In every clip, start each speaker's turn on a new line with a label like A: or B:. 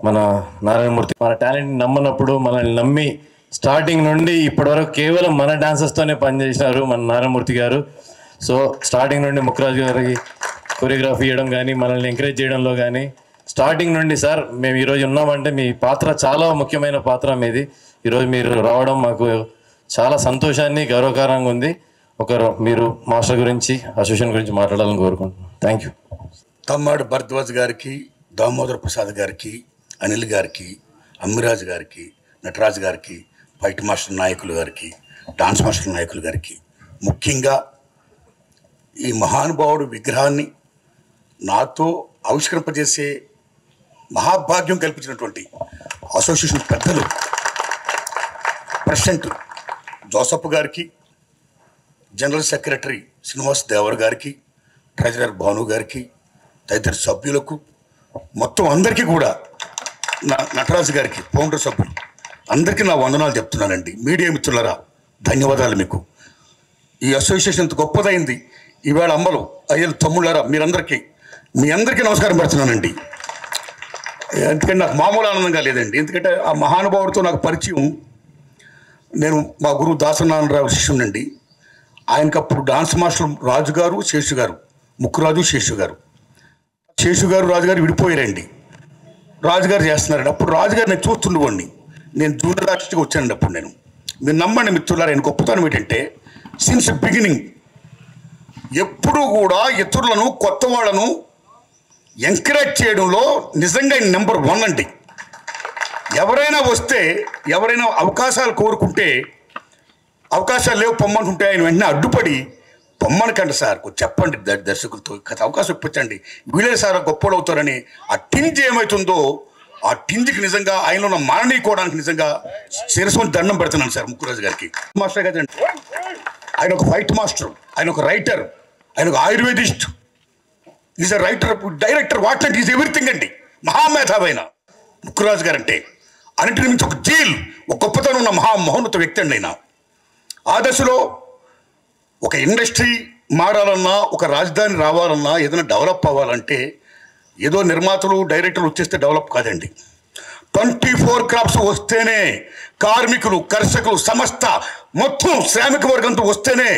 A: మన నారాయణమూర్తి మన టాలెంట్ నమ్మనప్పుడు మనల్ని నమ్మి స్టార్టింగ్ నుండి ఇప్పటివరకు కేవలం మన డాన్సర్స్తోనే పనిచేసినారు మన నారాయణమూర్తి గారు. సో స్టార్టింగ్ నుండి ముక్కురాజు గారికి కొరియోగ్రఫీ చేయడం కానీ మనల్ని ఎంకరేజ్ చేయడంలో కానీ స్టార్టింగ్ నుండి సార్ మేము ఈరోజు ఉన్నామంటే మీ పాత్ర చాలా ముఖ్యమైన పాత్ర మీది. ఈరోజు మీరు రావడం మాకు చాలా సంతోషాన్ని గౌరవకరంగా ఉంది. మీరు మాస్టర్ గురించి అసోసియేషన్ గురించి మాట్లాడాలని కోరుకుంటున్నాను. Thank you.
B: తమ్మాడు భరద్వాజ్ గారికి, దామోదర్ ప్రసాద్ గారికి, అనిల్ గారికి, అమ్మిరాజు గారికి, నటరాజు గారికి, ఫైట్ మాస్టర్ నాయకులు గారికి, డాన్స్ మాస్టర్ నాయకులు గారికి, ముఖ్యంగా ఈ మహానుభావుడు విగ్రహాన్ని నాతో ఆవిష్కరింపజేసే మహాభాగ్యం కల్పించినటువంటి అసోసియేషన్ పెద్దలు ప్రెసిడెంట్ జోసఫ్ గారికి, జనరల్ సెక్రటరీ శ్రీనివాస్ దేవర్ గారికి, ట్రెజరర్ భాను గారికి, తదితర సభ్యులకు మొత్తం అందరికీ కూడా నటరాజు గారికి, ఫౌండర్ సభ్యులు అందరికీ నా వందనాలు చెప్తున్నానండి. మీడియా మిత్రులరా ధన్యవాదాలు మీకు. ఈ అసోసియేషన్ ఇంత గొప్పదైంది. ఈవేళ అమ్మలు అయ్యలు తమ్ముళ్ళారా మీ అందరికీ నమస్కారం పెడుతున్నానండి. ఎందుకంటే నాకు మామూలు ఆనందంగా లేదండి. ఎందుకంటే ఆ మహానుభావుడితో నాకు పరిచయం, నేను మా గురువు దాసనారాయణరావు శిష్యునండి. ఆయనకప్పుడు డాన్స్ మాస్టర్ రాజు గారు, శేషు గారు, ముక్కురాజు శేషు గారు, రాజుగారు విడిపోయారండి. రాజుగారు చేస్తున్నారండి. అప్పుడు రాజుగారు నేను చూస్తుండేవాడిని. నేను జూనియర్ ఆర్టిస్ట్గా వచ్చానండి. అప్పుడు మీరు నమ్మండి మిత్రులారా, ఆయన గొప్పతనం ఏంటంటే సిన్స్ బిగినింగ్ ఎప్పుడూ కూడా ఇతరులను, కొత్త వాళ్ళను ఎంకరేజ్ చేయడంలో నిజంగా ఆయన నెంబర్ 1 అండి. ఎవరైనా వస్తే, ఎవరైనా అవకాశాలు కోరుకుంటే, అవకాశాలు లేవు పొమ్మంటుంటే ఆయన వెంటనే అడ్డుపడి పొమ్మనకండి సార్, చెప్పండి దర్శకులతో అవకాశం ఇప్పించండి, వీళ్ళే సార్ గొప్పలు అవుతారని ఆ టింజ్ ఏమవుతుందో ఆ టింజ్కి నిజంగా ఆయనలో ఉన్న మాననీయకోవడానికి నిజంగా శిరస్సుని దండం పెడుతున్నాను సార్ ముక్కురాజు గారికి. మాస్టర్ కదండి, ఆయన ఒక ఫైట్ మాస్టర్, ఆయన ఒక రైటర్, ఆయన ఒక ఆయుర్వేదిస్ట్, is a writer, director, what not, is everything అండి. మహామేధావైన ముక్కురాజు గారు అంటే అన్నింటి నుంచి ఒక జీల్, ఒక గొప్పతనం ఉన్న మహోన్నత వ్యక్తి అండి ఆయన. ఆ దశలో ఒక ఇండస్ట్రీ మారాలన్నా, ఒక రాజధాని రావాలన్నా, ఏదైనా డెవలప్ అవ్వాలంటే ఏదో నిర్మాతలు, డైరెక్టర్లు వచ్చేస్తే డెవలప్ కాదండి. 24 క్రాప్స్ వస్తేనే, కార్మికులు, కర్షకులు, సమస్త మొత్తం శ్రామిక వర్గంతో వస్తేనే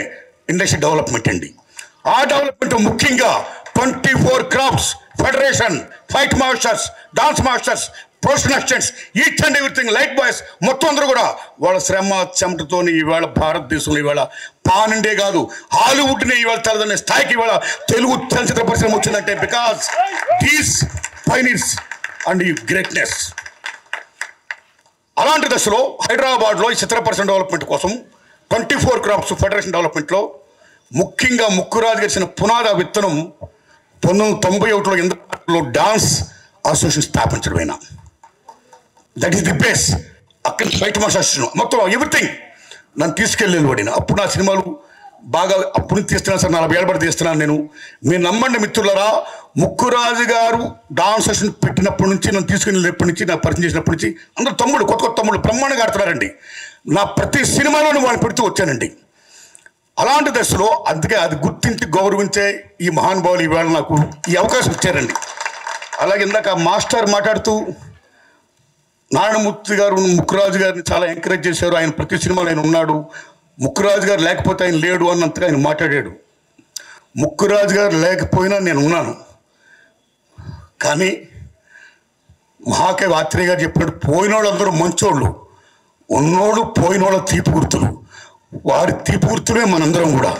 B: ఇండస్ట్రీ డెవలప్మెంట్ అండి. ఆ డెవలప్మెంట్ ముఖ్యంగా 24 crops federation, fight masters, dance masters, professional assistants, each and everything, light boys మొత్తం అందరూ కూడా వాళ్ళ శ్రమ చెమటతోని ఈవేళ భారతదేశంలో ఈవేళ పానండే కాదు, హాలీవుడ్ని ఈవేళ తలదనే స్థాయికి ఈవేళ తెలుగు చలచిత్ర పరిశ్రమ వచ్చిందంటే బికాస్ దీస్ పైనీర్స్ అండ్ ఈ గ్రేట్నెస్. అలాంటి దశలో హైదరాబాద్లో ఈ చిత్ర పరిశ్రమ డెవలప్మెంట్ కోసం 24 క్రాప్స్ ఫెడరేషన్ డెవలప్మెంట్లో ముఖ్యంగా ముక్కురాజు గారి పునాద విత్తనం 1991లో ఇంద్రలో డాన్స్ అసోసియేషన్ స్థాపించడమైనా. That is the base. అక్కడ ఫైట్ మాస్టర్ అసోసియేషన్ మొత్తం ఎవ్రీథింగ్ నన్ను తీసుకెళ్ళి పడిన. అప్పుడు నా సినిమాలు బాగా అప్పుడు తీస్తున్నాను సార్, 40 ఏళ్ళ పడి తీస్తున్నాను. మీరు నమ్మండి మిత్రులరా, ముక్కురాజు గారు డాన్స్ అసోసియేషన్ పెట్టినప్పటి నుంచి, నన్ను తీసుకెళ్ళినప్పటి నుంచి, నాకు పరిచయం చేసినప్పటి నుంచి అందరూ తమ్ముడు, కొత్త తమ్ముడు బ్రహ్మాండంగా ఆడుతున్నారండి. నా ప్రతి సినిమాలోనూ వాళ్ళు పెడుతూ వచ్చానండి. అలాంటి దశలో అందుకే అది గుర్తించి గౌరవించే ఈ మహానుభావులు ఈవేళ నాకు ఈ అవకాశం ఇచ్చారండి. అలాగే ఇందాక మాస్టర్ మాట్లాడుతూ నారాయణమూర్తి గారు ముక్కురాజు గారిని చాలా ఎంకరేజ్ చేశారు. ఆయన ప్రతి సినిమాలో ఆయన ఉన్నాడు, ముక్కురాజు గారు లేకపోతే ఆయన లేడు అన్నంతగా ఆయన మాట్లాడాడు. ముక్కురాజు గారు లేకపోయినా నేను ఉన్నాను. కానీ మహాకవి ఆత్రేయ గారు చెప్పినట్టు పోయినోళ్ళు అందరూ మంచోళ్ళు, ఉన్నోళ్ళు పోయినోళ్ళ తీపి గుర్తులు, వారి తీపి గుర్తులే మనందరం కూడా.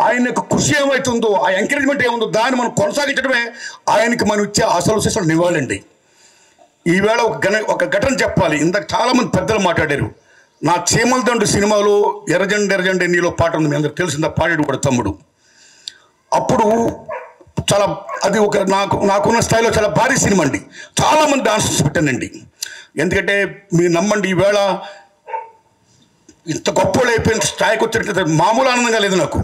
B: ఆయన యొక్క కృషి ఏమవుతుందో, ఆ ఎంకరేజ్మెంట్ ఏముందో దాన్ని మనం కొనసాగించడమే ఆయనకి మనం ఇచ్చే అసలు నివాళండి. ఈవేళ ఒక ఘటన చెప్పాలి. ఇందాక చాలామంది పెద్దలు మాట్లాడారు. నా చీమల దండు సినిమాలో ఎర్రజెండ నీలో పాట ఉంది, మీ అందరికి తెలిసిందా, పాడాడు కూడా తమ్ముడు. అప్పుడు చాలా అది ఒక నాకున్న స్థాయిలో చాలా భారీ సినిమా అండి. చాలామంది డాన్సర్స్ పెట్టానండి. ఎందుకంటే మీరు నమ్మండి, ఈవేళ ఇంత గొప్పలు అయిపోయిన స్థాయికి వచ్చినట్లయితే మామూలు ఆనందంగా లేదు నాకు.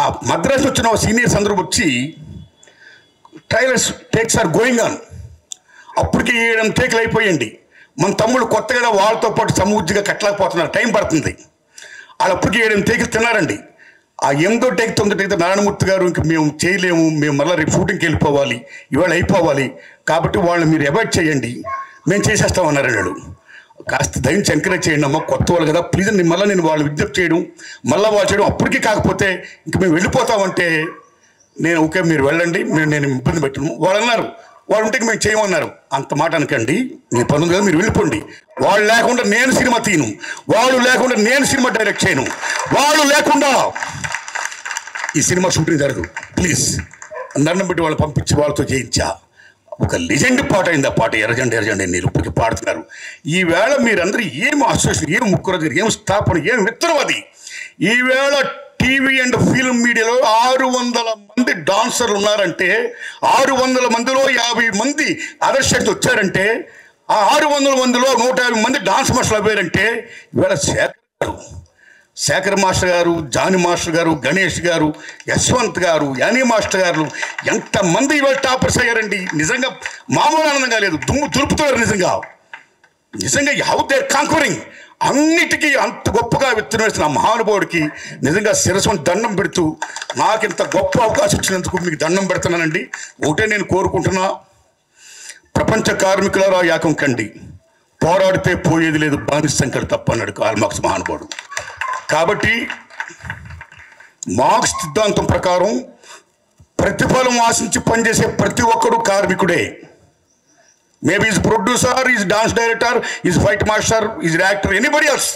B: ఆ మద్రాసు వచ్చిన సీనియర్స్ అందరూ వచ్చి trailers takes are going on, అప్పటికి 7 టేకులు అయిపోయండి. మన తమ్ముడు కొత్తగా వాళ్ళతో పాటు సమూర్తిగా కట్టలేకపోతున్నారు, టైం పడుతుంది. వాళ్ళు అప్పటికి 7 టేకులు తిన్నారండి. ఆ 8వ టేక్ 9వ టేక్ నారాయణమూర్తి గారు ఇంక మేము చేయలేము, మేము మళ్ళీ రేపు షూటింగ్కి వెళ్ళిపోవాలి, ఇవాళ అయిపోవాలి, కాబట్టి వాళ్ళని మీరు అవాయిడ్ చేయండి, మేము చేసేస్తామన్నారు వాళ్ళు. కాస్త దయించి ఎంకరేజ్ చేయండి అమ్మ, కొత్త వాళ్ళు కదా ప్లీజ్. మళ్ళీ నేను వాళ్ళు విజ్ఞప్తి చేయడం, మళ్ళీ వాళ్ళు చేయడం, అప్పటికీ కాకపోతే ఇంక మేము వెళ్ళిపోతామంటే నేను ఓకే మీరు వెళ్ళండి, నేను ఇబ్బంది పెట్టను. వాళ్ళు అన్నారు వాళ్ళు ఉంటే మేము చేయమన్నారు. అంత మాట అనకండి, మీ పని ఉంది కదా మీరు వెళ్ళిపోండి. వాళ్ళు లేకుండా నేను సినిమా తీయను, వాళ్ళు లేకుండా నేను సినిమా డైరెక్ట్ చేయను, వాళ్ళు లేకుండా ఈ సినిమా షూటింగ్ జరగదు. ప్లీజ్ దండం పెట్టి వాళ్ళు పంపించి వాళ్ళతో చేయించా. ఒక లెజెండ్ పాట అయింది ఆ పాట, ఎర్రజెండ ఎర్రజెండ మీరు ఇప్పటికీ పాడుతున్నారు. ఈవేళ మీరందరూ ఏం అసోసియేషన్, ఏం ముక్కురది, ఏం స్థాపన, ఏం విత్తనం అది. ఈవేళ టీవీ అండ్ ఫిల్మ్ మీడియాలో 600 మంది డాన్సర్లు ఉన్నారంటే, 600 మందిలో 50 మంది అదర్ స్టేట్స్ వచ్చారంటే, ఆ 600 మందిలో 150 మంది డాన్స్ మాస్టర్లు అయ్యారంటే, ఈవేళ శేఖర్ మాస్టర్ గారు, జానీ మాస్టర్ గారు, గణేష్ గారు, యశ్వంత్ గారు, యానీ మాస్టర్ గారు, ఎంతమంది ఇవాళ టాపర్స్ అయ్యారండి. నిజంగా మామూలు ఆనందంగా లేదు, దుమ్ము దులుపుతున్నారు. నిజంగా హౌ దే కాంకరింగ్. అన్నిటికీ అంత గొప్పగా విత్తనం వేసిన ఆ మహానుభావుడికి నిజంగా శిరస్సుని దండం పెడుతూ, నాకు ఇంత గొప్ప అవకాశం ఇచ్చినందుకు మీకు దండం పెడుతున్నానండి. ఒకటే నేను కోరుకుంటున్నా, ప్రపంచ కార్మికులారా యాకం కండి, పోరాడితే పోయేది లేదు, బానిస సంఖ్యలు తప్ప అన్నాడు కార్ల్ మార్క్స్ మహానుభావుడు. కాబట్టి మార్క్స్ సిద్ధాంతం ప్రకారం ప్రతిఫలం ఆశించి పనిచేసే ప్రతి ఒక్కడు కార్మికుడే. Maybe is producer, is dance director, is fight master, is actor, anybody else.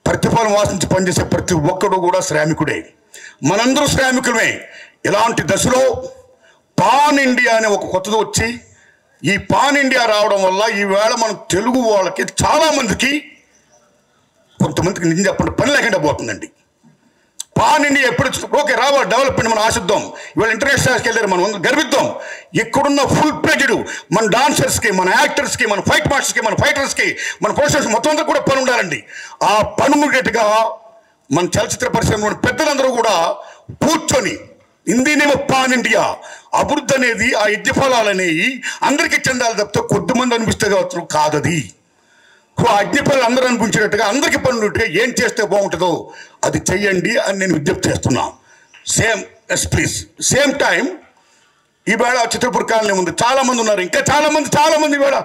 B: ప్రతిఫలం ఆశించి పనిచేసే ప్రతి ఒక్కడు కూడా శ్రామికుడే. మనందరూ శ్రామికులమే. ఇలాంటి దశలో పాన్ ఇండియా అనే ఒక కొత్తది వచ్చి, ఈ పాన్ ఇండియా రావడం వల్ల ఈవేళ మనం తెలుగు వాళ్ళకి చాలామందికి, కొంతమందికి నిజం చెప్పండి పని లేకుండా పోతుందండి. పాన్ ఇండియా ఎప్పుడు ఓకే రావాలి, డెవలప్మెంట్ మనం ఆశిద్దాం. ఇవాళ ఇంటర్నేషనల్కి వెళ్ళారు, మనం గర్విద్దాం. ఇక్కడున్న ఫుల్ ప్లేజెడ్ మన డాన్సర్స్కి, మన యాక్టర్స్కి, మన ఫైట్ మాస్టర్స్కి, మన ఫైటర్స్కి, మన ప్రొఫెషనల్స్ మొత్తం అందరూ కూడా పని ఉండాలండి. ఆ పని ఉండేట్టుగా మన చలచిత్ర పరిశ్రమలోని పెద్దలందరూ కూడా కూర్చొని, హిందీనేమో పాన్ ఇండియా, అభివృద్ధి అనేది, ఆ యజ్ఞ ఫలాలు అనేవి అందరికీ చెందాలి తప్పితే కొద్దిమంది అనిపిస్తే కాదది. ఆ అగ్నిపల్లి అందరూ అనిపించినట్టుగా, అందరికీ పనులుంటుగా ఏం చేస్తే బాగుంటుందో అది చెయ్యండి అని నేను విజ్ఞప్తి చేస్తున్నా. సేమ్ టైం ఈవేళ చిత్రపూర్ కాలనీ ఉంది, చాలామంది ఉన్నారు, ఇంకా చాలామంది ఈవేళ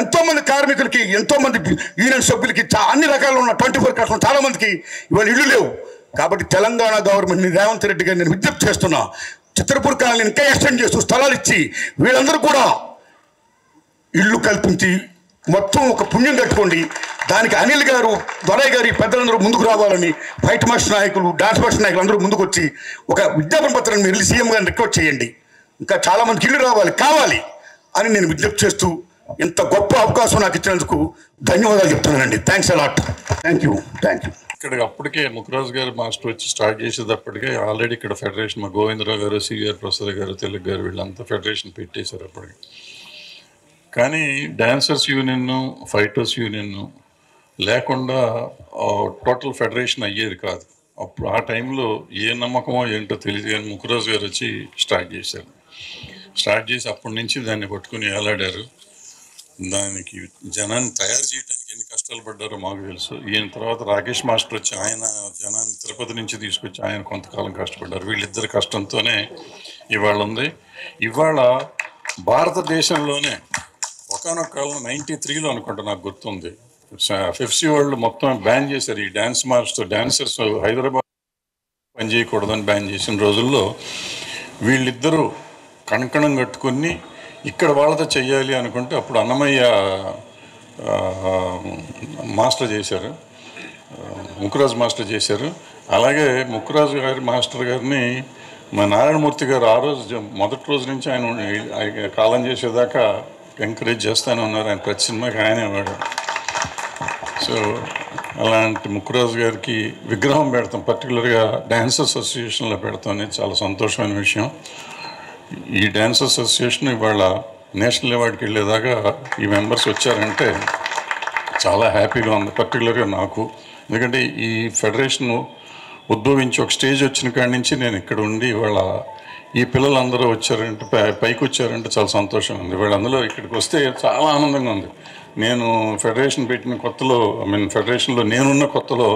B: ఎంతోమంది కార్మికులకి, ఎంతోమంది యూనియన్ సభ్యులకి, అన్ని రకాల ఉన్న 24 క్లాస్ చాలామందికి ఇవాళ ఇళ్ళు లేవు. కాబట్టి తెలంగాణ గవర్నమెంట్ని, రేవంత్ రెడ్డి గారిని నేను విజ్ఞప్తి చేస్తున్నా, చిత్రపూర్ కాలనీని ఇంకా ఎక్స్టెండ్ చేస్తూ స్థలాలు ఇచ్చి వీళ్ళందరూ కూడా ఇళ్ళు కల్పించి మొత్తం ఒక పుణ్యం కట్టుకోండి. దానికి అనిల్ గారు, దొరయ్య గారి పెద్దలందరూ ముందుకు రావాలని, ఫైట్ మాస్టర్ నాయకులు, డాన్స్ మాస్టర్ నాయకులు అందరూ ముందుకు వచ్చి ఒక విజ్ఞాపన పత్రాన్ని మీరు సీఎం గారిని రిక్వెస్ట్ చేయండి. ఇంకా చాలామందికి ఇల్లు కావాలి అని నేను విజ్ఞప్తి చేస్తూ, ఇంత గొప్ప అవకాశం నాకు ఇచ్చినందుకు ధన్యవాదాలు చెప్తున్నానండి. Thanks a lot. Thank you.
C: ఇక్కడ అప్పటికే ముఖరాజు గారు మాస్టర్ వచ్చి స్టార్ట్ చేసేటప్పటికే ఆల్రెడీ ఇక్కడ ఫెడరేషన్, మా గోవిందరావు గారు, సిఆర్ ప్రసాద్ గారు, తెలుగు గారు, వీళ్ళంతా ఫెడరేషన్ పెట్టేశారు అప్పటికి. కానీ డాన్సర్స్ యూనియన్, ఫైటర్స్ యూనియన్ లేకుండా టోటల్ ఫెడరేషన్ అయ్యేది కాదు. అప్పుడు ఆ టైంలో ఏ నమ్మకమో ఏంటో తెలియదు, కానీ ముఖరాజు గారు వచ్చి స్టార్ట్ చేసి అప్పటి నుంచి దాన్ని పట్టుకుని ఏలాడారు. దానికి జనాన్ని తయారు చేయడానికి ఎన్ని కష్టాలు పడ్డారో మాకు తెలుసు. ఈయన తర్వాత రాకేష్ మాస్టర్ వచ్చి ఆయన జనాన్ని తిరుపతి నుంచి తీసుకొచ్చి ఆయన కొంతకాలం కష్టపడ్డారు. వీళ్ళిద్దరి కష్టంతోనే ఇవాళ ఉంది. ఇవాళ భారతదేశంలోనే ఒకనొక కాలం 93లో అనుకుంటా, నాకు గుర్తుంది, ఫెఫ్సీ వరల్డ్ మొత్తం బ్యాన్ చేశారు ఈ డాన్సర్స్ హైదరాబాద్ పని చేయకూడదని బ్యాన్ చేసిన రోజుల్లో వీళ్ళిద్దరూ కణకణం కట్టుకుని ఇక్కడ వాళ్ళతో చెయ్యాలి అనుకుంటే అప్పుడు అన్నమయ్య మాస్టర్ చేశారు, ముక్కురాజు మాస్టర్ చేశారు. అలాగే ముక్కురాజు గారి మాస్టర్ గారిని మా నారాయణమూర్తి గారు ఆ రోజు మొదటి రోజు నుంచి ఆయన కాలం చేసేదాకా ఎంకరేజ్ చేస్తూనే ఉన్నారు. ఆయన ప్రతి సినిమాకి ఆయనే వాడు. సో అలాంటి ముక్కురాజు గారికి విగ్రహం పెడతాం, పర్టికులర్గా డ్యాన్స్ అసోసియేషన్లో పెడతాం అనేది చాలా సంతోషమైన విషయం. ఈ డ్యాన్స్ అసోసియేషన్ ఇవాళ నేషనల్ అవార్డుకి వెళ్ళేదాకా ఈ మెంబర్స్ వచ్చారంటే చాలా హ్యాపీగా ఉంది, పర్టికులర్గా నాకు. ఎందుకంటే ఈ ఫెడరేషన్ ఉద్భవించి ఒక స్టేజ్ వచ్చిన కాడి నుంచి నేను ఇక్కడ ఉండి ఇవాళ ఈ పిల్లలందరూ వచ్చారంటే, పైకి వచ్చారంటే చాలా సంతోషంగా ఉంది. ఇవాళ అందులో ఇక్కడికి వస్తే చాలా ఆనందంగా ఉంది. నేను ఫెడరేషన్ పెట్టిన కొత్తలో, ఫెడరేషన్లో నేనున్న కొత్తలో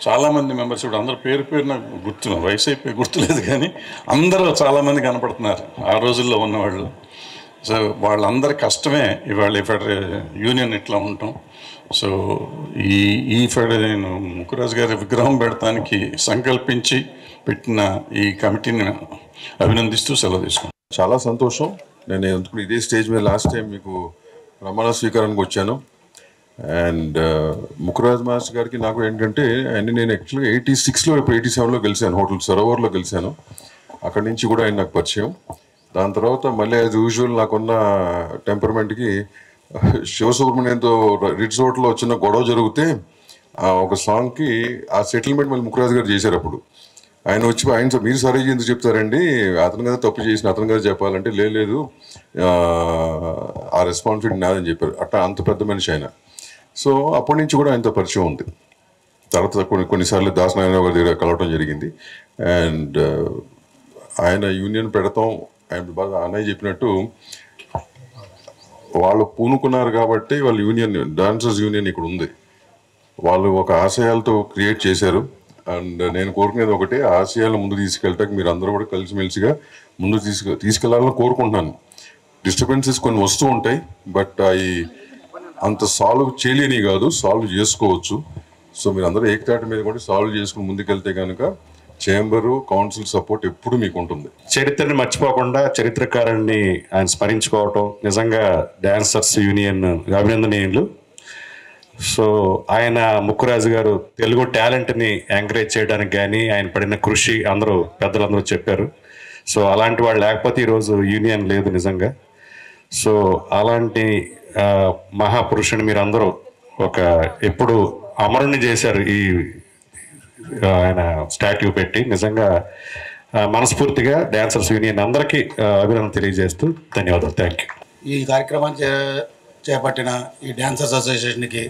C: చాలామంది మెంబర్స్, ఇప్పుడు అందరూ పేరు నాకు వయసు అయిపోయి గుర్తులేదు, కానీ అందరూ చాలామంది కనపడుతున్నారు ఆ రోజుల్లో ఉన్నవాళ్ళు. సో వాళ్ళందరి కష్టమే ఇవాళ యూనియన్ ఇట్లా ఉంటాం. సో ఈ నేను ముక్కురాజు గారి విగ్రహం పెడతానికి సంకల్పించి పెట్టిన ఈ కమిటీని అభినందిస్తూ సెలవు తీసుకున్నాను.
D: చాలా సంతోషం. నేను ఇదే స్టేజ్ మీద లాస్ట్ టైం మీకు ప్రమాణ స్వీకారానికి వచ్చాను. అండ్ ముక్కురాజ్ మాస్టర్ గారికి నాకు ఏంటంటే నేను యాక్చువల్గా 86లో ఇప్పుడు 87లో గెలిచాను, హోటల్ సరోవర్లో గెలిచాను. అక్కడి నుంచి కూడా ఆయన నాకు పరిచయం. దాని తర్వాత మళ్ళీ యాజ్ యూజువల్ నాకున్న టెంపర్మెంట్కి శివసుబ్రహ్మణ్యంతో రిట్స్ హోటల్లో వచ్చిన గొడవ జరిగితే ఒక సాంగ్కి ఆ సెటిల్మెంట్ మళ్ళీ ముక్కురాజ్ గారు చేశారు. అప్పుడు ఆయన వచ్చి ఆయన మీరు సరే ఎందుకు చెప్తారండి, అతను కదా తప్పు చేసిన అతను కదా చెప్పాలంటే లేదు ఆ రెస్పాన్సిబిలిటీ నాదని చెప్పారు. అట్లా అంత పెద్ద మనిషి ఆయన. సో అప్పటి నుంచి కూడా ఆయనతో పరిచయం ఉంది. తర్వాత కొన్నిసార్లు దాసనారాయణ గారి దగ్గర కలవటం జరిగింది. అండ్ ఆయన యూనియన్ పెడతాం, ఆయన బాగా అన్నయ్య చెప్పినట్టు వాళ్ళు పూనుకున్నారు కాబట్టి వాళ్ళ యూనియన్ డాన్సర్స్ యూనియన్ ఇక్కడ ఉంది. వాళ్ళు ఒక ఆశయాలతో క్రియేట్ చేశారు. అండ్ నేను కోరుకునేది ఒకటే, ఆ ఆశయాలు ముందు తీసుకెళ్ళటానికి మీరు అందరూ కూడా కలిసిమెలిసిగా ముందు తీసుకెళ్లాలని కోరుకుంటున్నాను. డిస్టర్బెన్సెస్ కొన్ని వస్తూ ఉంటాయి, బట్ అవి అంత సాల్వ్ చేయలేని కాదు, సాల్వ్ చేసుకోవచ్చు. సో మీరు అందరూ ఏకతాటి మీద కూడా సాల్వ్ చేసుకుని ముందుకెళ్తే కనుక చేంబరు కౌన్సిల్ సపోర్ట్ ఎప్పుడు మీకు ఉంటుంది.
E: చరిత్రని మర్చిపోకుండా చరిత్రకారుణ్ణి ఆయన స్మరించుకోవటం నిజంగా డాన్సర్స్ యూనియన్ అభినందనీయులు. సో ఆయన ముక్కురాజు గారు తెలుగు టాలెంట్ని ఎంకరేజ్ చేయడానికి కానీ ఆయన పడిన కృషి పెద్దలందరూ చెప్పారు. సో అలాంటి వాళ్ళు లేకపోతే ఈరోజు యూనియన్ లేదు నిజంగా. సో అలాంటి మహాపురుషుని మీరు అందరూ ఎప్పుడు అమరుణ్ణి చేశారు ఈ ఆయన స్టాట్యూ పెట్టి. నిజంగా మనస్ఫూర్తిగా డాన్సర్స్ యూనియన్ అందరికీ అభినందన తెలియజేస్తూ ధన్యవాదాలు. Thank you.
F: ఈ కార్యక్రమాన్ని చేపట్టిన ఈ డాన్సర్స్ అసోసియేషన్కి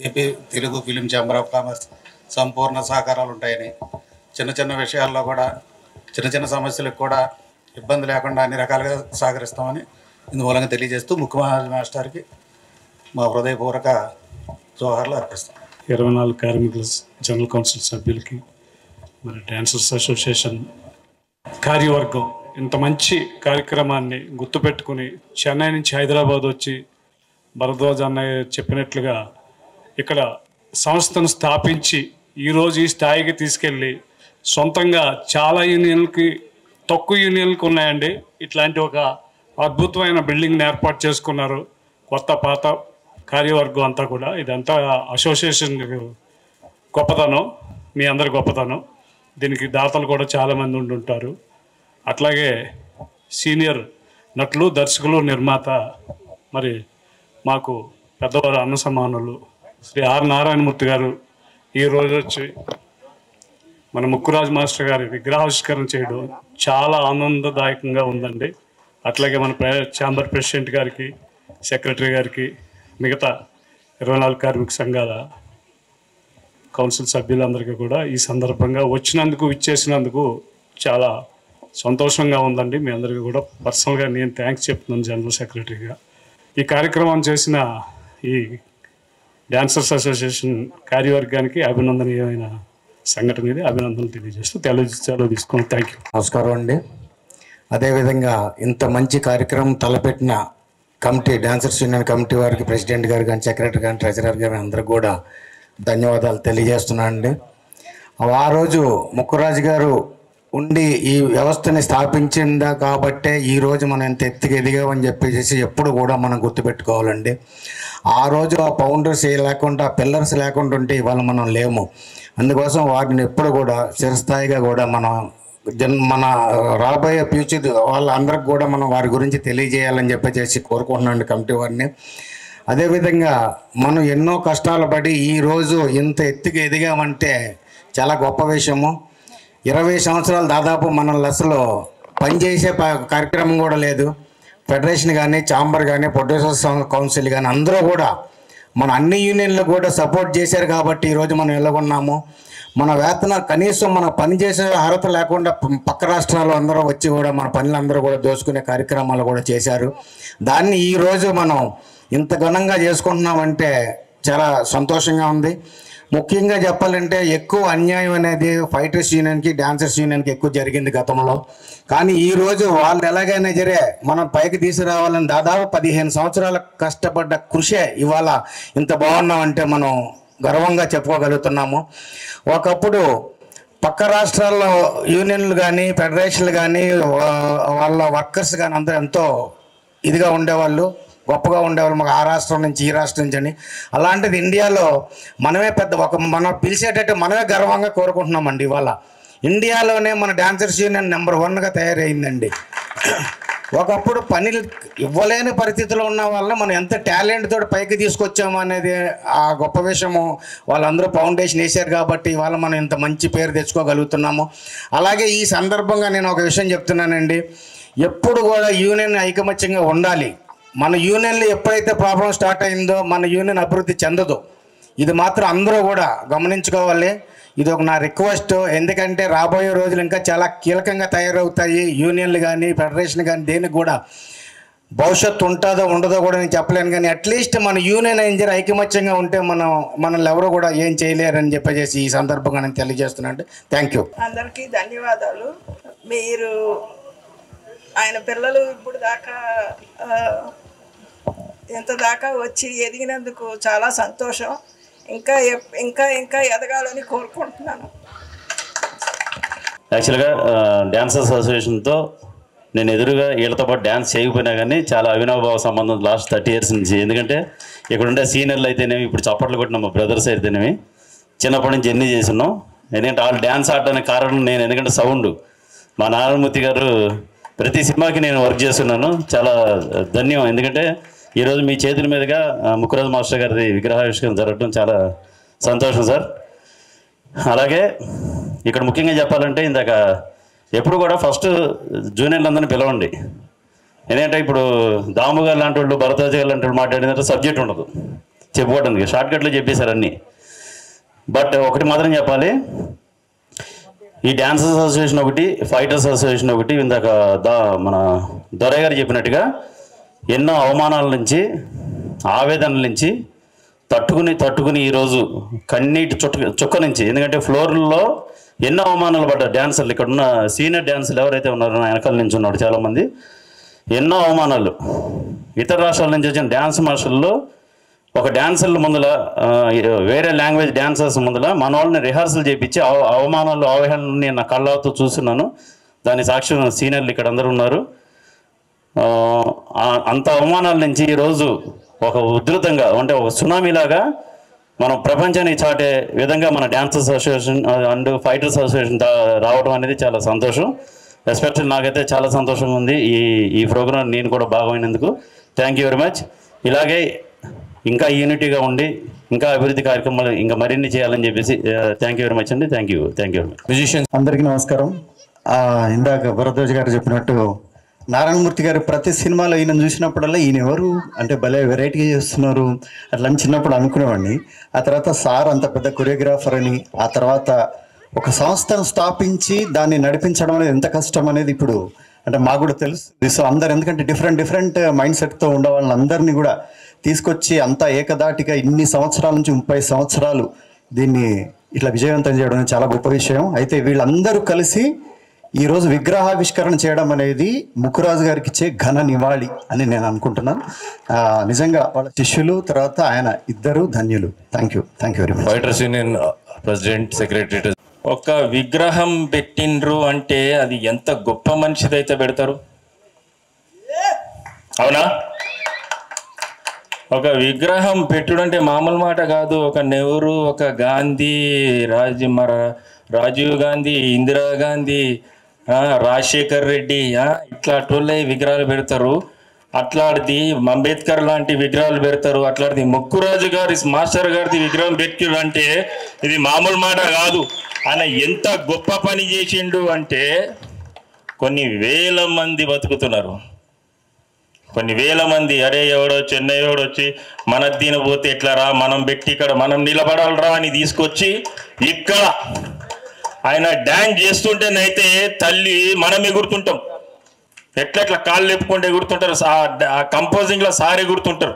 F: AP Telugu film chamber of commerce సంపూర్ణ సహకారాలు ఉంటాయని, చిన్న చిన్న విషయాల్లో కూడా చిన్న సమస్యలకు కూడా ఇబ్బంది లేకుండా అన్ని రకాలుగా సహకరిస్తామని ఇందుమూలంగా తెలియజేస్తూ ముఖ్యమంత్రి మాస్టర్కి మా హృదయపూర్వక జోహార్లు అర్పిస్తాం.
G: 24 కార్మికుల జనరల్ కౌన్సిల్ సభ్యులకి, మరి డాన్సర్స్ అసోసియేషన్ కార్యవర్గం ఇంత మంచి కార్యక్రమాన్ని గుర్తుపెట్టుకుని చెన్నై నుంచి హైదరాబాద్ వచ్చి భరద్వాజ్ అన్నయ్య చెప్పినట్లుగా ఇక్కడ సంస్థను స్థాపించి ఈరోజు ఈ స్థాయికి తీసుకెళ్ళి సొంతంగా చాలా యూనియన్లకి తక్కువ యూనియన్లకు ఉన్నాయండి. ఇట్లాంటి ఒక అద్భుతమైన బిల్డింగ్ని ఏర్పాటు చేసుకున్నారు. కొత్త పాత కార్యవర్గం అంతా కూడా ఇదంతా అసోసియేషన్ గొప్పతనం, మీ అందరి గొప్పతనం. దీనికి దాతలు కూడా చాలామంది ఉండుంటారు. అట్లాగే సీనియర్ నటులు, దర్శకులు, నిర్మాత, మరి మాకు పెద్దవారు అన్న సమానులు శ్రీ ఆర్ నారాయణమూర్తి గారు ఈరోజు వచ్చి మన ముక్కురాజ్ మాస్టర్ గారి విగ్రహావిష్కరణ చేయడం చాలా ఆనందదాయకంగా ఉందండి. అట్లాగే మన ఛాంబర్ ప్రెసిడెంట్ గారికి, సెక్రటరీ గారికి, మిగతా 24 కార్మిక సంఘాల కౌన్సిల్ సభ్యులందరికీ కూడా ఈ సందర్భంగా ఇచ్చేసినందుకు చాలా సంతోషంగా ఉందండి. మీ అందరికీ కూడా పర్సనల్గా నేను థ్యాంక్స్ చెప్తున్నాను జనరల్ సెక్రటరీగా. ఈ కార్యక్రమం చేసిన ఈ డాన్సర్స్ అసోసియేషన్ కార్యవర్గానికి అభినందనీయమైన సంఘటన ఇది. అభినందనలు తెలియజేస్తూ సెలవు తీసుకున్నాను. Thank you.
F: నమస్కారం అండి. అదేవిధంగా ఇంత మంచి కార్యక్రమం తలపెట్టిన కమిటీ, డాన్సర్స్ యూనియన్ కమిటీ వారికి, ప్రెసిడెంట్ గారు కానీ, సెక్రటరీ కానీ, ట్రెజరర్ గారు అందరికి కూడా ధన్యవాదాలు తెలియజేస్తున్నాను అండి. ఆ రోజు ముక్కురాజు గారు ఉండి ఈ వ్యవస్థని స్థాపించిందా కాబట్టే ఈరోజు మనం ఎంత ఎత్తుకు ఎదిగామని చెప్పేసి ఎప్పుడు కూడా మనం గుర్తుపెట్టుకోవాలండి. ఆ రోజు ఆ ఫౌండర్స్ లేకుండా, పిల్లర్స్ లేకుండా ఉంటే ఇవాళ మనం లేము. అందుకోసం వాటిని ఎప్పుడు కూడా చిరస్థాయిగా కూడా మన రాబోయే ఫ్యూచర్ వాళ్ళందరికి కూడా మనం వారి గురించి తెలియజేయాలని చెప్పేసి కోరుకుంటున్నాను కమిటీ వారిని. అదేవిధంగా మనం ఎన్నో కష్టాలు పడి ఈరోజు ఇంత ఎత్తుకు ఎదిగామంటే చాలా గొప్ప విషయము. 20 సంవత్సరాలు దాదాపు మన లెస్లో పనిచేసే కార్యక్రమం కూడా లేదు. ఫెడరేషన్ కానీ, ఛాంబర్ కానీ, ప్రొడ్యూసర్స్ కౌన్సిల్ కానీ అందరూ కూడా మన అన్ని యూనియన్లు కూడా సపోర్ట్ చేశారు కాబట్టి ఈరోజు మనం ఎలాగొన్నాము. మన వేతన కనీసం మన పనిచేసే అర్హత లేకుండా పక్క రాష్ట్రాలు అందరూ వచ్చి కూడా మన పనులందరూ కూడా దోచుకునే కార్యక్రమాలు కూడా చేశారు. దాన్ని ఈరోజు మనం ఇంత ఘనంగా చేసుకుంటున్నామంటే చాలా సంతోషంగా ఉంది. ముఖ్యంగా చెప్పాలంటే ఎక్కువ అన్యాయం అనేది ఫైటర్స్ యూనియన్కి డాన్సర్స్ యూనియన్కి ఎక్కువ జరిగింది గతంలో. కానీ ఈరోజు వాళ్ళు ఎలాగైనా సరే మనం పైకి తీసుకురావాలని దాదాపు 15 సంవత్సరాల కష్టపడ్డ కృషే ఇవాళ ఇంత బాగున్నామంటే మనం గర్వంగా చెప్పుకోగలుగుతున్నాము. ఒకప్పుడు పక్క రాష్ట్రాల్లో యూనియన్లు కానీ ఫెడరేషన్లు కానీ వాళ్ళ వర్కర్స్ కానీ అందరూ ఎంతో ఇదిగా ఉండేవాళ్ళు, గొప్పగా ఉండేవాళ్ళు, మాకు ఆ రాష్ట్రం నుంచి ఈ రాష్ట్రం నుంచి అని. అలాంటిది ఇండియాలో మనమే మనం పిలిచేటట్టు మనమే గర్వంగా కోరుకుంటున్నామండి. ఇవాళ ఇండియాలోనే మన డాన్సర్స్ యూనియన్ నెంబర్ 1గా తయారైందండి. ఒకప్పుడు పనులు ఇవ్వలేని పరిస్థితిలో ఉన్న వాళ్ళని మనం ఎంత టాలెంట్ తోటి పైకి తీసుకొచ్చాము అనేది ఆ గొప్ప విషయము. వాళ్ళందరూ ఫౌండేషన్ వేశారు కాబట్టి ఇవాళ మనం ఇంత మంచి పేరు తెచ్చుకోగలుగుతున్నాము. అలాగే ఈ సందర్భంగా నేను ఒక విషయం చెప్తున్నానండి, ఎప్పుడు కూడా యూనియన్ ఐకమత్యంగా ఉండాలి. మన యూనియన్లో ఎప్పుడైతే ప్రాబ్లం స్టార్ట్ అయిందో మన యూనియన్ అభివృద్ధి చెందదు. ఇది మాత్రం అందరూ కూడా గమనించుకోవాలి. ఇది ఒక నా రిక్వెస్ట్. ఎందుకంటే రాబోయే రోజులు ఇంకా చాలా కీలకంగా తయారవుతాయి. యూనియన్లు కానీ ఫెడరేషన్ కానీ దేనికి కూడా భవిష్యత్తు ఉంటుందో ఉండదో కూడా నేను చెప్పలేను. కానీ అట్లీస్ట్ మన యూనియన్ ఇంజర్ ఐకమత్యంగా ఉంటే మనల్ని ఎవరు కూడా ఏం చేయలేరని చెప్పేసి ఈ సందర్భంగా నేను తెలియజేస్తున్నాను. Thank you.
H: అందరికీ ధన్యవాదాలు. మీరు ఆయన పిల్లలు ఇప్పుడు దాకా ఎంత దాకా వచ్చి ఎదిగినందుకు చాలా సంతోషం. ఇంకా ఇంకా ఇంకా ఎదగాలని కోరుకుంటున్నాను.
I: యాక్చువల్గా డ్యాన్సర్స్ అసోసియేషన్తో నేను ఎదురుగా వీళ్ళతో పాటు డ్యాన్స్ చేయకపోయినా కానీ చాలా అవినాభావ సంబంధం లాస్ట్ 30 years నుంచి. ఎందుకంటే ఇక్కడ ఉండే సీనియర్లు అయితేనేమి, ఇప్పుడు చప్పట్లు కొట్టిన మా బ్రదర్స్ అయితేనేమి, చిన్నప్పటి నుంచి ఎన్ని చేస్తున్నాం. ఎందుకంటే వాళ్ళు డ్యాన్స్ ఆడడానికి కారణం నేను. ఎందుకంటే సౌండ్ మా నారాయణమూర్తి గారు ప్రతి సినిమాకి నేను వర్క్ చేస్తున్నాను. చాలా ధన్యం. ఎందుకంటే ఈరోజు మీ చేతుల మీదుగా ముక్కురాజు మాస్టర్ గారి విగ్రహావిష్కరణ జరగడం చాలా సంతోషం సార్. అలాగే ఇక్కడ ముఖ్యంగా చెప్పాలంటే ఇందాక ఎప్పుడు కూడా ఫస్ట్ జూనియర్లందరినీ పిలవండి. ఎందుకంటే ఇప్పుడు దాము గారు లాంటి వాళ్ళు, భరద్వాజ గారు లాంటి వాళ్ళు మాట్లాడిన సబ్జెక్ట్ ఉండదు చెప్పుకోవడానికి, షార్ట్కట్లో చెప్పేశారు అన్నీ. బట్ ఒకటి మాత్రం చెప్పాలి, ఈ డ్యాన్సర్స్ అసోసియేషన్ ఒకటి, ఫైటర్స్ అసోసియేషన్ ఒకటి, ఇందాక మన దొరయ్య గారు చెప్పినట్టుగా ఎన్నో అవమానాల నుంచి, ఆవేదనల నుంచి తట్టుకుని ఈరోజు కన్నీటి చుక్క నుంచి, ఎందుకంటే ఫ్లోర్లో ఎన్నో అవమానాలు పడ్డారు డ్యాన్సర్లు. ఇక్కడ ఉన్న సీనియర్ డ్యాన్సర్లు ఎవరైతే ఉన్నారో నా వెనకాల నుంచి ఉన్నారు చాలామంది, ఎన్నో అవమానాలు. ఇతర రాష్ట్రాల నుంచి వచ్చిన డ్యాన్స్ మాస్టర్లు ఒక డ్యాన్సర్ల ముందల, వేరే లాంగ్వేజ్ డ్యాన్సర్స్ ముందల మన వాళ్ళని రిహార్సల్ చేయించి అవమానాలు అవహేళనని నేను నా కళ్ళతో చూస్తున్నాను. దాని సాక్ష్యం సీనియర్లు ఇక్కడ అందరూ ఉన్నారు. అంత అవమానాల నుంచి ఈరోజు ఒక ఉధృతంగా, అంటే ఒక సునామీలాగా మనం ప్రపంచానికి చాటే విధంగా మన dancers association and fighters association రావడం అనేది చాలా సంతోషం. ఎస్పెషల్లీ నాకైతే చాలా సంతోషంగా ఉంది ఈ ప్రోగ్రాం నేను కూడా భాగమైనందుకు. Thank you very much. ఇలాగే ఇంకా యూనిటీగా ఉండి ఇంకా అభివృద్ధి కార్యక్రమాలు ఇంకా మరిన్ని చేయాలని చెప్పేసి థ్యాంక్ యూ వెరీ మచ్ అండి. Thank you very much.
A: Musicians
J: అందరికీ నమస్కారం. ఇందాక భరద్వాజ్ గారు చెప్పినట్టు నారాయణమూర్తి గారు ప్రతి సినిమాలో ఈయన చూసినప్పుడల్లా ఈయన ఎవరు అంటే భలే వెరైటీగా చేస్తున్నారు అట్లా చిన్నప్పుడు అనుకునేవాడిని. ఆ తర్వాత సార్ అంత పెద్ద కొరియోగ్రాఫర్ అని, ఆ తర్వాత ఒక సంస్థను స్థాపించి దాన్ని నడిపించడం అనేది ఎంత కష్టం అనేది ఇప్పుడు అంటే మాకు కూడా తెలుసు. సో అందరు ఎందుకంటే డిఫరెంట్ మైండ్ సెట్తో ఉండే వాళ్ళని అందరినీ కూడా తీసుకొచ్చి అంతా ఏకదాటిగా ఇన్ని సంవత్సరాల నుంచి 30 సంవత్సరాలు దీన్ని ఇట్లా విజయవంతం చేయడం చాలా గొప్ప విషయం. అయితే వీళ్ళందరూ కలిసి ఈరోజు విగ్రహావిష్కరణ చేయడం అనేది ముక్కురాజు గారికి ఇచ్చే ఘన నివాళి అని నేను అనుకుంటున్నాను. నిజంగా వాళ్ళ శిష్యులు తర్వాత ఆయన ఇద్దరు ధన్యులు. Thank you very much.
A: Fighters union president, secretary.
K: ఒక విగ్రహం పెట్టిండ్రు అంటే అది ఎంత గొప్ప మనిషిదైతే పెడతారు, అవునా? ఒక విగ్రహం పెట్టుడంటే మామూలు మాట కాదు. ఒక నెహ్రూ, ఒక గాంధీ, రాజీవ్ గాంధీ, ఇందిరాగాంధీ, రాజశేఖర్ రెడ్డి, ఇట్లాంటి విగ్రహాలు పెడతారు. అట్లాంటిది అంబేద్కర్ లాంటి విగ్రహాలు పెడతారు. అట్లాంటిది ముక్కురాజు గారి మాస్టర్ గారిది విగ్రహం పెట్టిండంటే ఇది మామూలు మాట కాదు. ఆయన ఎంత గొప్ప పని చేసిండు అంటే కొన్ని వేల మంది బతుకుతున్నారు. కొన్ని వేల మంది అరే ఎవడో చెన్నై వచ్చి మన దీని పోతే ఎట్లా రా, మనం పెట్టి ఇక్కడ మనం నిలబడాలరా అని తీసుకొచ్చి ఇక్కడ ఆయన డ్యాన్స్ చేస్తుంటేనైతే తల్లి మనం ఎగురుతుంటాం. ఎట్లా కాళ్ళు లేపుకుంటే ఎగురుతుంటారు. ఆ కంపోజింగ్లో సార్ ఎగురుతుంటారు.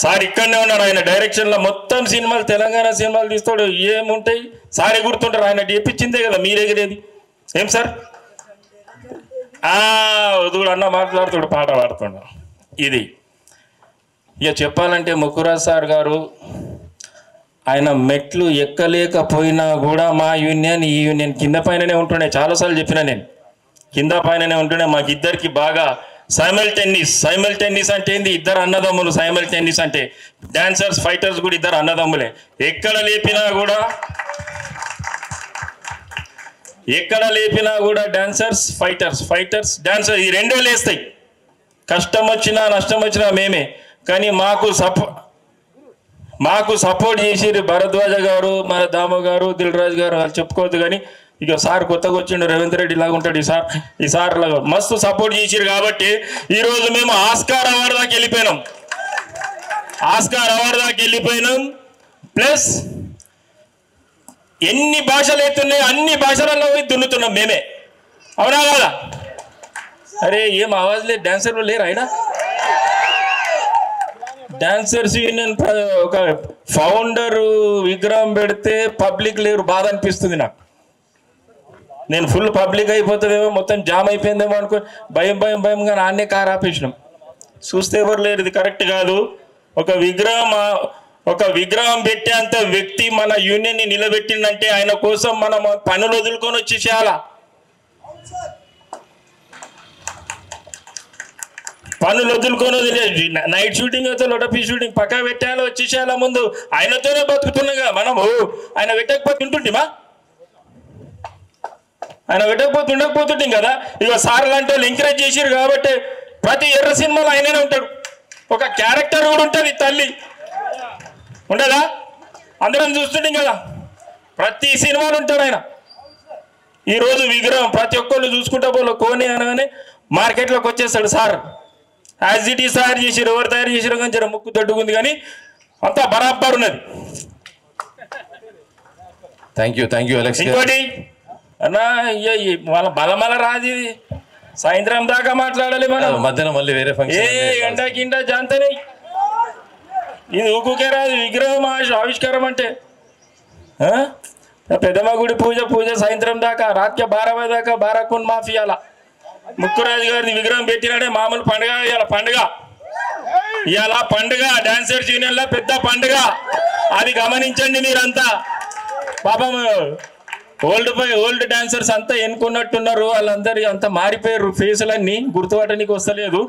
K: సార్ ఇక్కడనే ఉన్నాడు, ఆయన డైరెక్షన్లో మొత్తం సినిమాలు తెలంగాణ సినిమాలు తీస్తాడు. ఏముంటాయి సారే గుర్తుంటారు, ఆయన చేపించిందే కదా మీరెగిరేది. ఏం సార్ వదుడు అన్న మాట్లాడుతాడు, పాట పాడుతాడు. ఇది ఇక చెప్పాలంటే ముక్కురాజ్ సార్ గారు ఆయన మెట్లు ఎక్కలేకపోయినా కూడా మా యూనియన్ ఈ యూనియన్ కింద పైననే ఉంటుండే. చాలాసార్లు చెప్పిన నేను కింద పైననే ఉంటుండే. మాకు ఇద్దరికి బాగా సైమల్టేనియస్ అంటే ఏంది, ఇద్దరు అన్నదమ్ములు. సైమల్టేనియస్ అంటే డాన్సర్స్ ఫైటర్స్ కూడా ఇద్దరు అన్నదమ్ములే. ఎక్కడ లేపినా కూడా డాన్సర్స్ ఫైటర్స్ డాన్సర్ ఈ రెండే లేస్తాయి. కష్టం వచ్చినా నష్టం వచ్చినా మేమే. కానీ మాకు సపోర్ట్ చేసిరు భరద్వాజ గారు, మన దాము గారు, దిల్ రాజు గారు. వాళ్ళు చెప్పుకోవద్దు కానీ ఇక సార్ కొత్తగా వచ్చిండు, రేవంత్ రెడ్డి లాగా ఉంటాడు. ఈ సార్ లాగా మస్తు సపోర్ట్ చేసిరు కాబట్టి ఈరోజు మేము ఆస్కార్ అవార్డు దాకా వెళ్ళిపోయినాం. ప్లస్ ఎన్ని భాషలు అవుతున్నాయి అన్ని భాషలలో దున్నుతున్నాం మేమే. అవునా కదా? అరే ఏం ఆవాజ్ లేదు, డాన్సర్లు లేరు. అయినా డాన్సర్స్ యూనియన్ ఒక ఫౌండర్ విగ్రహం పెడితే పబ్లిక్ లేరు, బాధ అనిపిస్తుంది నాకు. నేను ఫుల్ పబ్లిక్ అయిపోతుందేమో, మొత్తం జామ్ అయిపోయిందేమో అనుకో భయంగా నాన్నే కారు ఆపేసినాం. చూస్తే ఎవరు లేరు, ఇది కరెక్ట్ కాదు. ఒక విగ్రహం పెట్టేంత వ్యక్తి మన యూనియన్ని నిలబెట్టిందంటే ఆయన కోసం మనం పనులు వదులుకొని వచ్చేసేయాలా. పనులు వదులుకొని నైట్ షూటింగ్ అయితే లొటపీ షూటింగ్ పక్క పెట్టాలో వచ్చేసేయాలా. ముందు ఆయనతోనే బతుకుతున్నాగా మనము. ఆయన పెట్టకపోతుంటుంటిమా, ఆయన ఉండకపోతుంటాం కదా. ఇక సార్ లాంటి వాళ్ళు ఎంకరేజ్ చేసారు కాబట్టి ప్రతి ఎర్ర సినిమాలో ఆయననే ఉంటాడు. ఒక క్యారెక్టర్ కూడా ఉంటుంది, తల్లి ఉండదా? అందరం చూస్తుంటాం కదా, ప్రతి సినిమాలో ఉంటాడు ఆయన. ఈరోజు విగ్రహం ప్రతి ఒక్కళ్ళు చూసుకుంటా పోలో కోని అనగానే మార్కెట్లోకి వచ్చేస్తాడు సార్. యాజ్ ఇట్ ఈస్ తయారు చేసారు, ఎవరు తయారు చేసారు కానీ జర ముక్కు దొడ్డుకుంది కానీ అంతా బరాబర్ ఉన్నది.
A: Thank you Alex.
K: ఇంకోటి అన్నా వాళ్ళ బలమల రాజు సాయంత్రం దాకా మాట్లాడాలి మనం.
A: మధ్యాహ్నం మళ్ళీ వేరే ఫంక్షన్
K: ఎండా కింద జాంతనే ఇది ఊకుకే రాదు. విగ్రహం ఆవిష్కారం అంటే పెద్దమ్మ గుడి పూజ సాయంత్రం దాకా రాత్రి 12 దాకా బారాకున్ మాఫియాల ముక్కురాజు గారిని విగ్రహం పెట్టినాడే మామూలు పండుగ. ఇవాళ పండుగ డాన్సర్స్ యూనియన్ లో పెద్ద పండుగ. అది గమనించండి మీరంతా. పాపం ఓల్డ్ డాన్సర్స్ అంతా ఎన్నుకున్నట్టున్నారు, వాళ్ళందరూ అంతా మారిపోయారు. ఫేసులన్నీ గుర్తుపట్టడానికి వస్తలేరు.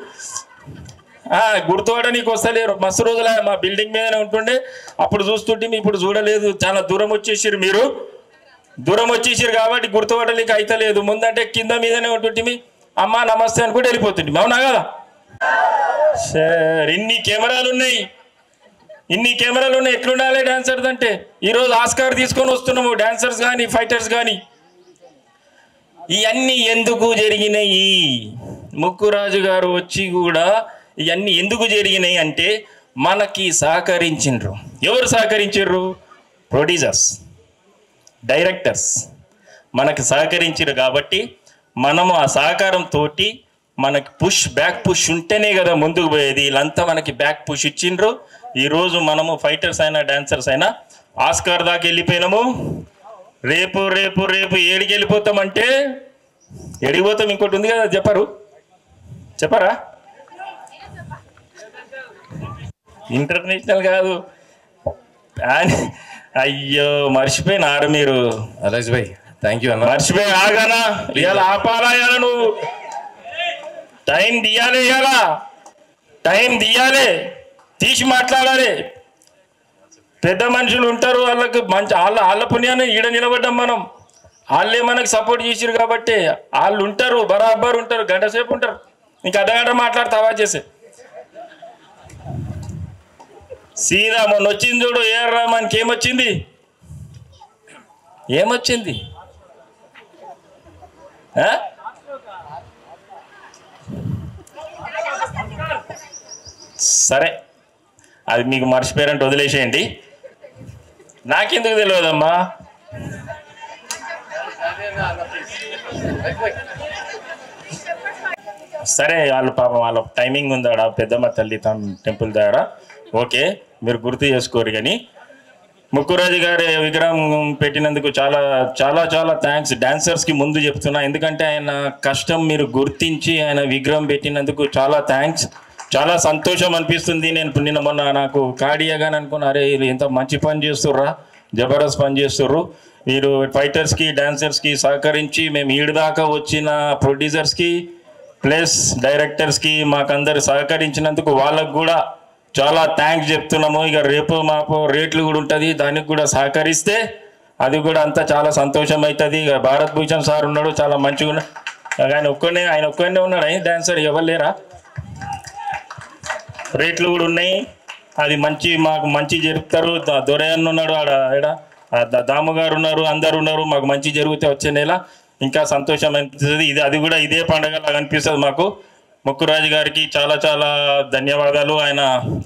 K: మస్తు రోజుల మా బిల్డింగ్ మీదనే ఉంటుండే, అప్పుడు చూస్తుంటే ఇప్పుడు చూడలేదు. చాలా దూరం వచ్చేసారు, మీరు దూరం వచ్చేసారు కాబట్టి గుర్తుపట్టడానికి అయితే లేదు. ముందంటే కింద మీదనే ఉంటుంటే అమ్మా నమస్తే అనుకుంటే వెళ్ళిపోతుంది. అవునా కదా? సరే, ఇన్ని కెమెరాలు ఉన్నాయి ఎట్లుండాలి డాన్సర్స్ అంటే. ఈరోజు ఆస్కార్ తీసుకొని వస్తున్నాము డాన్సర్స్ కానీ ఫైటర్స్ కానీ. ఇవన్నీ ఎందుకు జరిగినాయి? ముక్కురాజు గారు వచ్చి కూడా ఇవన్నీ ఎందుకు జరిగినాయి అంటే మనకి సహకరించిండ్రు. ఎవరు సహకరించారు? ప్రొడ్యూసర్స్, డైరెక్టర్స్ మనకి సహకరించారు కాబట్టి మనము ఆ సహకారంతో మనకి బ్యాక్ పుష్ ఉంటేనే కదా ముందుకు పోయేది. వీళ్ళంతా మనకి బ్యాక్ పుష్ ఇచ్చిండ్రు. ఈరోజు మనము ఫైటర్స్ అయినా డాన్సర్స్ అయినా ఆస్కార్ దాకా వెళ్ళిపోయినాము. రేపు ఏడికి వెళ్ళిపోతామంటే ఎడిగిపోతాం. ఇంకోటి ఉంది కదా, చెప్పరా? ఇంటర్నేషనల్ కాదు. అయ్యో మర్చిపోయినారు మీరు.
A: అలెక్స్ భాయ్ థ్యాంక్ యూ అన్న.
K: మర్చిపోయి ఆగానా? ఇవాళ ఆపాలా? ఇవాళ నువ్వు టైం తీయాలి, తీసి మాట్లాడాలి. పెద్ద మనుషులు ఉంటారు, వాళ్ళకి మంచి వాళ్ళ పుణ్యాన్ని ఈడ నిలబడ్డాం మనం. వాళ్ళే మనకి సపోర్ట్ చేసారు కాబట్టి వాళ్ళు ఉంటారు, బరాబర్ ఉంటారు, గంట సేపు ఉంటారు. ఇంకా అర్ధగంట మాట్లాడతావా చేసే సీదా. మొన్న వచ్చింది చూడు ఏఆర్ రెహమాన్కి ఏమొచ్చింది? సరే, అది మీకు మర్చిపోయారంటే వదిలేసేయండి. నాకెందుకు తెలియదమ్మా. సరే, వాళ్ళు పాపం వాళ్ళ టైమింగ్ ఉందాడ పెద్దమ్మ తల్లి టెంపుల్ దగ్గర ఓకే, మీరు గుర్తు చేసుకోరు. కానీ ముక్కురాజు గారి విగ్రహం పెట్టినందుకు చాలా చాలా చాలా థ్యాంక్స్. డాన్సర్స్కి ముందు చెప్తున్నా, ఎందుకంటే ఆయన కష్టం మీరు గుర్తించి ఆయన విగ్రహం పెట్టినందుకు చాలా థ్యాంక్స్. చాలా సంతోషం అనిపిస్తుంది. నేను నిన్న మొన్న నాకు కార్డియాగాని అనుకున్నా, అరే వీళ్ళు ఎంత మంచి పని చేస్తుర్రా, జబర్దస్త్ పని చేస్తుర్రు. మీరు ఫైటర్స్కి డాన్సర్స్కి సహకరించి మేము ఈడదాకా వచ్చిన ప్రొడ్యూసర్స్కి ప్లస్ డైరెక్టర్స్కి మాకందరు సహకరించినందుకు వాళ్ళకు కూడా చాలా థ్యాంక్స్ చెప్తున్నాము. ఇక రేపు మాకు రేట్లు కూడా ఉంటుంది, దానికి కూడా సహకరిస్తే అది కూడా అంతా చాలా సంతోషం అవుతుంది. ఇక భారత్ భూషణ్ సార్ ఉన్నాడు, చాలా మంచిగా ఉన్నాడు. ఆయన ఒక్కనే ఉన్నాడు, ఆయన డాన్సర్ ఎవరు లేరా? రేట్లు కూడా ఉన్నాయి, అది మాకు మంచి జరుపుతారు. దొరయన్న ఉన్నాడు ఆడ, దాము గారు ఉన్నారు, అందరు ఉన్నారు. మాకు మంచి జరిగితే వచ్చే నెల ఇంకా సంతోషం అనిపిస్తుంది. అది కూడా ఇదే పండగలాగా అనిపిస్తుంది మాకు. ముక్కురాజు గారికి చాలా చాలా ధన్యవాదాలు. ఆయన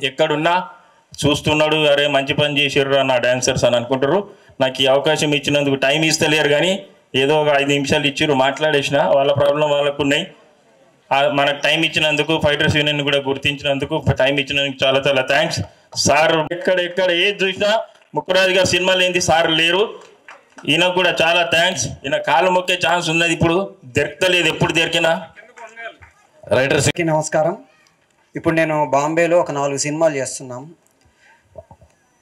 K: ఎక్కడున్నా చూస్తున్నాడు, అరే మంచి పని చేసిర్రు నా డాన్సర్స్ అని అనుకుంటారు. నాకు ఈ అవకాశం ఇచ్చినందుకు టైం ఇస్తలేరు, కానీ ఏదో ఒక 5 నిమిషాలు ఇచ్చిర్రు, మాట్లాడేసిన. వాళ్ళ ప్రాబ్లం వాళ్ళకు ఉన్నాయి. మనకు టైం ఇచ్చినందుకు, ఫైటర్స్ యూనియన్ కూడా గుర్తించినందుకు, టైం ఇచ్చినందుకు చాలా చాలా థ్యాంక్స్. సార్ ఎక్కడ ఏది చూసినా ముక్కురాజు గారు సినిమాలు ఏంది సార్ లేరు, ఈయనకు కూడా చాలా థ్యాంక్స్. ఈయన కాలు మొక్కే ఛాన్స్ ఉన్నది, ఇప్పుడు దొరకలేదు, ఎప్పుడు దొరికినా.
L: రైటర్స్కి నమస్కారం. ఇప్పుడు నేను బాంబేలో ఒక 4 సినిమాలు చేస్తున్నాం.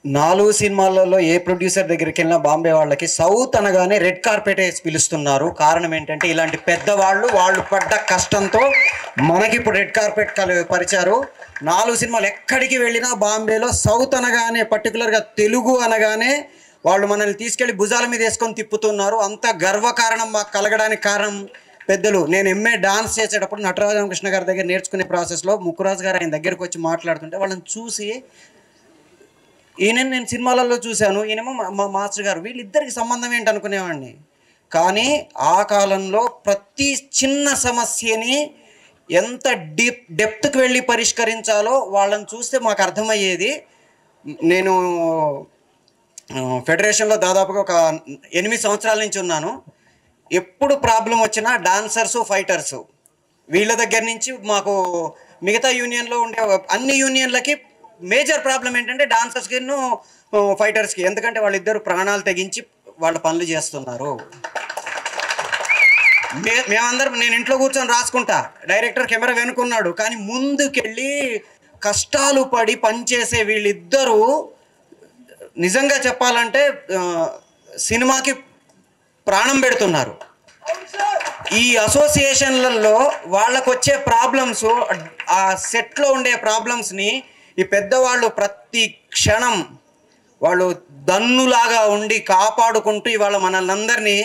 L: 4 సినిమాలలో ఏ ప్రొడ్యూసర్ దగ్గరికి వెళ్ళినా బాంబే వాళ్ళకి సౌత్ అనగానే రెడ్ కార్పెట్ వేసి పిలుస్తున్నారు. కారణం ఏంటంటే ఇలాంటి పెద్దవాళ్ళు వాళ్ళు పడ్డ కష్టంతో మనకి ఇప్పుడు రెడ్ కార్పెట్ పరిచారు. 4 సినిమాలు ఎక్కడికి వెళ్ళినా బాంబేలో సౌత్ అనగానే, పర్టికులర్గా తెలుగు అనగానే వాళ్ళు మనల్ని తీసుకెళ్ళి భుజాల మీద వేసుకొని తిప్పుతున్నారు. అంత గర్వకారణం మాకు కలగడానికి కారణం పెద్దలు. నేను ఎంఏ డాన్స్ చేసేటప్పుడు నటరాజరామకృష్ణ గారి దగ్గర నేర్చుకునే ప్రాసెస్లో ముక్కురాజు గారు ఆయన దగ్గరికి వచ్చి మాట్లాడుతుంటే వాళ్ళని చూసి, ఈయన నేను సినిమాలలో చూశాను, ఈయనేమో మా మాస్టర్ గారు, వీళ్ళిద్దరికి సంబంధం ఏంటి అనుకునేవాడిని. కానీ ఆ కాలంలో ప్రతి చిన్న సమస్యని ఎంత డెప్త్కి వెళ్ళి పరిష్కరించాలో వాళ్ళని చూస్తే మాకు అర్థమయ్యేది. నేను ఫెడరేషన్లో దాదాపుగా ఒక 8 సంవత్సరాల నుంచి ఉన్నాను. ఎప్పుడు ప్రాబ్లం వచ్చినా డాన్సర్సు ఫైటర్సు వీళ్ళ దగ్గర నుంచి మాకు మిగతా యూనియన్లో ఉండే అన్ని యూనియన్లకి మేజర్ ప్రాబ్లం ఏంటంటే డాన్సర్స్కి ఫైటర్స్కి, ఎందుకంటే వాళ్ళిద్దరు ప్రాణాలు తెగించి వాళ్ళ పనులు చేస్తున్నారు. మేమందరం, నేను ఇంట్లో కూర్చొని రాసుకుంటా, డైరెక్టర్ కెమెరా వెనుకున్నాడు, కానీ ముందుకెళ్ళి కష్టాలు పడి పనిచేసే వీళ్ళిద్దరూ నిజంగా చెప్పాలంటే సినిమాకి ప్రాణం పెడుతున్నారు. ఈ అసోసియేషన్లలో వాళ్ళకు వచ్చే ప్రాబ్లమ్స్, ఆ సెట్లో ఉండే ప్రాబ్లమ్స్ని ఈ పెద్దవాళ్ళు ప్రతి క్షణం వాళ్ళు దన్నులాగా ఉండి కాపాడుకుంటూ ఇవాళ మనల్ని అందరినీ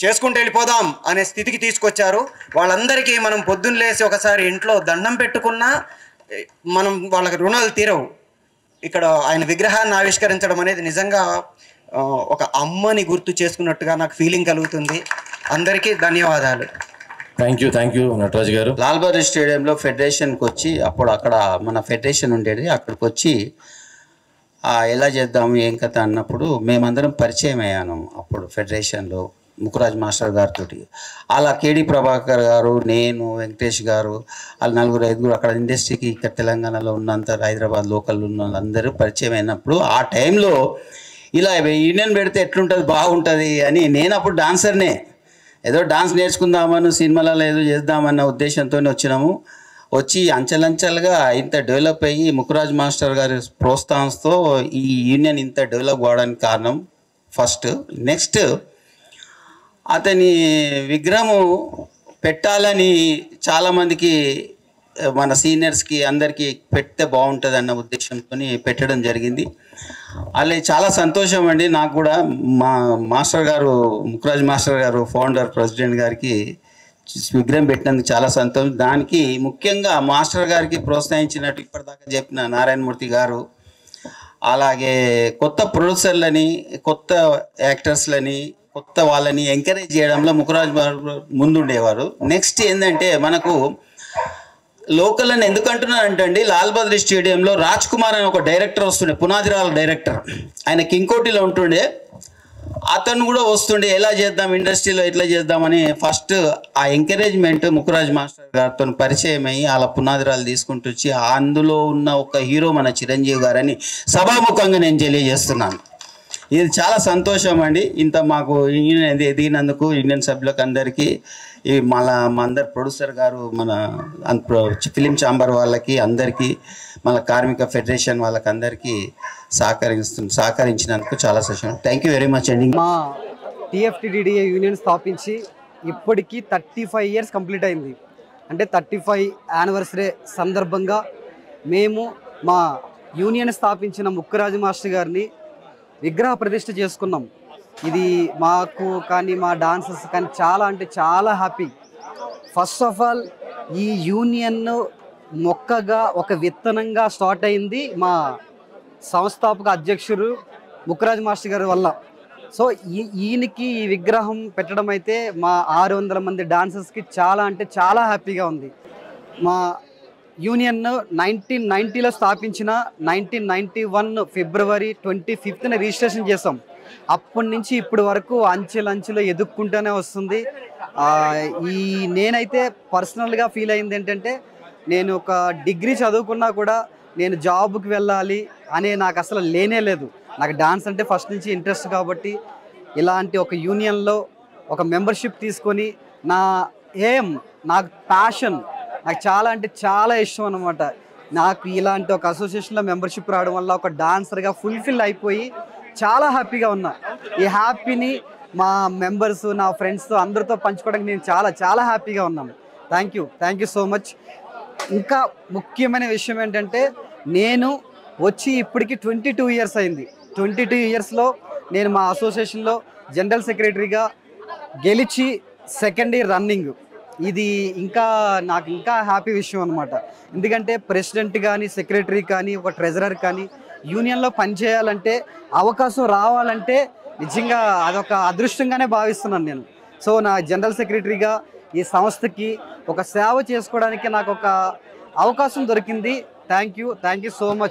L: చేసుకుంటూ వెళ్ళిపోదాం అనే స్థితికి తీసుకొచ్చారు. వాళ్ళందరికీ మనం పొద్దున్న లేసి ఒకసారి ఇంట్లో దండం పెట్టుకున్నా మనం వాళ్ళకి రుణాలు తీరవు. ఇక్కడ ఆయన విగ్రహాన్ని ఆవిష్కరించడం అనేది నిజంగా ఒక అమ్మని గుర్తు చేసుకున్నట్టుగా నాకు ఫీలింగ్ కలుగుతుంది. అందరికీ ధన్యవాదాలు.
A: థ్యాంక్ యూ నటరాజు గారు.
M: లాల్ బహదూర్ స్టేడియంలో ఫెడరేషన్కి వచ్చి, అప్పుడు అక్కడ మన ఫెడరేషన్ ఉండేది, అక్కడికి వచ్చి ఎలా చేద్దాము ఏం కథ అన్నప్పుడు మేమందరం పరిచయం అయ్యాను. అప్పుడు ఫెడరేషన్లో ముక్కురాజ్ మాస్టర్ గారితో అలా కేడి ప్రభాకర్ గారు, నేను, వెంకటేష్ గారు, వాళ్ళు 4-5 అక్కడ ఇండస్ట్రీకి ఇక్కడ తెలంగాణలో ఉన్నంత హైదరాబాద్ లోకల్ ఉన్న వాళ్ళందరూ పరిచయం అయినప్పుడు ఆ టైంలో ఇలా యూనియన్ పెడితే ఎట్లుంటుంది, బాగుంటుంది అని నేను అప్పుడు డాన్సర్నే, ఏదో డాన్స్ నేర్చుకుందామని సినిమాలలో ఏదో చేద్దామన్న ఉద్దేశంతో వచ్చినాము. వచ్చి అంచెలంచెలుగా ఇంత డెవలప్ అయ్యి ముక్కురాజ్ మాస్టర్ గారి ప్రోత్సాహంతో ఈ యూనియన్ ఇంత డెవలప్ కావడానికి కారణం ఫస్ట్. నెక్స్ట్ అతని విగ్రహము పెట్టాలని చాలామందికి మన సీనియర్స్కి అందరికీ పెడితే బాగుంటుంది అన్న ఉద్దేశంతో పెట్టడం జరిగింది. అలా చాలా సంతోషం అండి. నాకు కూడా మా మాస్టర్ గారు, ముక్కురాజ్ మాస్టర్ గారు, ఫౌండర్ ప్రెసిడెంట్ గారికి విగ్రహం పెట్టినందుకు చాలా సంతోషం. దానికి ముఖ్యంగా మాస్టర్ గారికి ప్రోత్సహించినట్టు ఇప్పటిదాకా చెప్పిన నారాయణమూర్తి గారు, అలాగే కొత్త ప్రొడ్యూసర్లని, కొత్త యాక్టర్స్లని, కొత్త వాళ్ళని ఎంకరేజ్ చేయడంలో ముక్కురాజ్ ముందుండేవారు. నెక్స్ట్ ఏంటంటే మనకు లోకల్ అని ఎందుకు అంటున్నానంటే అండి, లాల్ బహదూర్ స్టేడియంలో రాజ్ కుమార్ అని ఒక డైరెక్టర్ వస్తుండే, పునాదిరాల డైరెక్టర్. ఆయన కింకోటిలో ఉంటుండే. అతను కూడా వస్తుండే ఎలా చేద్దాం ఇండస్ట్రీలో ఎట్లా చేద్దామని ఫస్ట్ ఆ ఎంకరేజ్మెంట్ ముక్కురాజ్ మాస్టర్ గారితో పరిచయం అయ్యి అలా పునాదిరాలు తీసుకుంటూ వచ్చి అందులో ఉన్న ఒక హీరో మన చిరంజీవి గారని సభాముఖంగా నేను తెలియజేస్తున్నాను. ఇది చాలా సంతోషం అండి. ఇంత మాకు ఎదిగినందుకు యూనియన్ సభ్యులకు అందరికీ మా అందరు ప్రొడ్యూసర్ గారు మన ఫిలిం ఛాంబర్ వాళ్ళకి అందరికీ మన కార్మిక ఫెడరేషన్ వాళ్ళకి అందరికీ సహకరించినందుకు చాలా సంతోషం. థ్యాంక్ యూ వెరీ మచ్ అండి.
L: మా టీఎఫ్టీడీఏ యూనియన్ స్థాపించి ఇప్పటికీ 35 ఇయర్స్ కంప్లీట్ అయింది. అంటే 35 యానివర్సరీ సందర్భంగా మేము మా యూనియన్ స్థాపించిన ముక్కురాజు మాస్టర్ గారిని విగ్రహ ప్రతిష్ఠ చేసుకున్నాం. ఇది మాకు కానీ మా డాన్సర్స్ కానీ చాలా అంటే చాలా హ్యాపీ. ఫస్ట్ ఆఫ్ ఆల్ ఈ యూనియన్ మొక్కగా ఒక విత్తనంగా స్టార్ట్ అయింది మా సంస్థాపక అధ్యక్షుడు ముక్కురాజు మాస్టర్ గారి వల్ల. సో ఈయనకి ఈ విగ్రహం పెట్టడం అయితే మా 600 మంది డాన్సర్స్కి చాలా అంటే చాలా హ్యాపీగా ఉంది. మా యూనియన్ 1990లో స్థాపించిన 1991 ఫిబ్రవరి 25న రిజిస్ట్రేషన్ చేసాం. అప్పటి నుంచి ఇప్పటి వరకు అంచెలంచెలో ఎదుక్కుంటూనే వస్తుంది. నేనైతే పర్సనల్గా ఫీల్ అయింది ఏంటంటే నేను ఒక డిగ్రీ చదువుకున్నా కూడా నేను జాబ్కి వెళ్ళాలి అనే నాకు అసలు లేనే లేదు. నాకు డాన్స్ అంటే ఫస్ట్ నుంచి ఇంట్రెస్ట్ కాబట్టి ఇలాంటి ఒక యూనియన్లో ఒక మెంబర్షిప్ తీసుకొని నా నాకు ప్యాషన్, నాకు చాలా అంటే చాలా ఇష్టం అన్నమాట. నాకు ఇలాంటి ఒక అసోసియేషన్లో మెంబర్షిప్ రావడం వల్ల ఒక డాన్సర్గా ఫుల్ఫిల్ అయిపోయి చాలా హ్యాపీగా ఉన్నా. ఈ హ్యాపీని మా మెంబర్స్ నా ఫ్రెండ్స్తో అందరితో పంచుకోవడానికి నేను చాలా చాలా హ్యాపీగా ఉన్నాను. Thank you so much. ఇంకా ముఖ్యమైన విషయం ఏంటంటే నేను వచ్చి ఇప్పటికి 22 ఇయర్స్ అయింది. 22 ఇయర్స్లో నేను మా అసోసియేషన్లో జనరల్ సెక్రటరీగా గెలిచి సెకండ్ ఇయర్ రన్నింగ్. ఇది నాకు ఇంకా హ్యాపీ విషయం అనమాట. ఎందుకంటే ప్రెసిడెంట్ కానీ సెక్రటరీ కానీ ఒక ట్రెజరర్ కానీ యూనియన్లో పనిచేయాలంటే అవకాశం రావాలంటే నిజంగా అదొక అదృష్టంగానే భావిస్తున్నాను నేను. సో నా జనరల్ సెక్రటరీగా ఈ సంస్థకి ఒక సేవ చేసుకోవడానికి నాకు ఒక అవకాశం దొరికింది. Thank you so much.